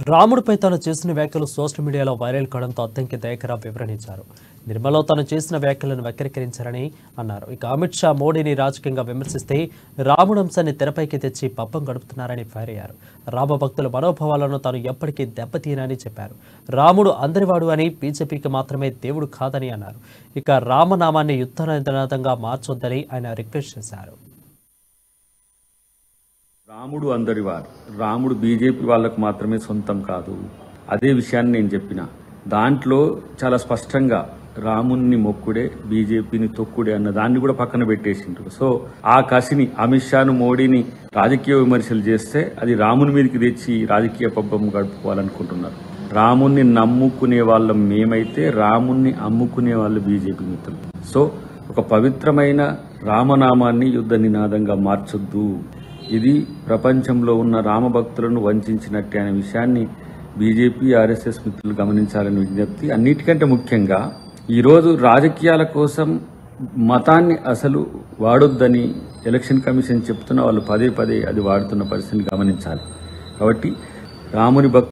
రాముడిపై తాను చేసిన వ్యాఖ్యలు సోషల్ మీడియాలో వైరల్ కావడంతో అద్దంకి దయాకర్ వివరణ ఇచ్చారు. నిర్మలో తాను చేసిన వ్యాఖ్యలను వక్రీకరించారని అన్నారు. ఇక అమిత్ షా మోడీని రాజకీయంగా విమర్శిస్తే రాముడు అంశాన్ని తెరపైకి తెచ్చి పబ్బం గడుపుతున్నారని ఫైర్ అయ్యారు. రామ భక్తుల మనోభావాలను తాను ఎప్పటికీ దెబ్బతీయనని చెప్పారు. రాముడు అందరివాడు అని, బీజేపీకి మాత్రమే దేవుడు కాదని అన్నారు. ఇక రామనామాన్ని యుద్ధనినాదంగా మార్చొద్దని ఆయన రిక్వెస్ట్ చేశారు. రాముడు అందరివారు, రాముడు బీజేపీ వాళ్లకు మాత్రమే సొంతం కాదు. అదే విషయాన్ని నేను చెప్పిన దాంట్లో చాలా స్పష్టంగా రాముణ్ణి మొక్కుడే, బీజేపీని తొక్కుడే అన్న దాన్ని కూడా పక్కన పెట్టేసిండ్రు. సో ఆ కసిని అమిత్ షాను, మోడీని రాజకీయ విమర్శలు చేస్తే అది రాముని మీదకి తెచ్చి రాజకీయ పబ్బం గడుపుకోవాలనుకుంటున్నారు. రాముణ్ణి నమ్ముకునే వాళ్ళం మేమైతే, రాముణ్ణి అమ్ముకునే వాళ్ళు బీజేపీ మిత్రులు. సో ఒక పవిత్రమైన రామనామాన్ని యుద్ధ నినాదంగా మార్చొద్దు. ఇది ప్రపంచంలో ఉన్న రామభక్తులను వంచినట్టే అనే విషయాన్ని బీజేపీ, ఆర్ఎస్ఎస్ మిత్రులు గమనించాలని విజ్ఞప్తి. అన్నిటికంటే ముఖ్యంగా ఈరోజు రాజకీయాల కోసం మతాన్ని అసలు వాడొద్దని ఎలక్షన్ కమిషన్ చెప్తున్న వాళ్ళు పదే పదే అది వాడుతున్న పరిస్థితిని గమనించాలి. కాబట్టి రాముని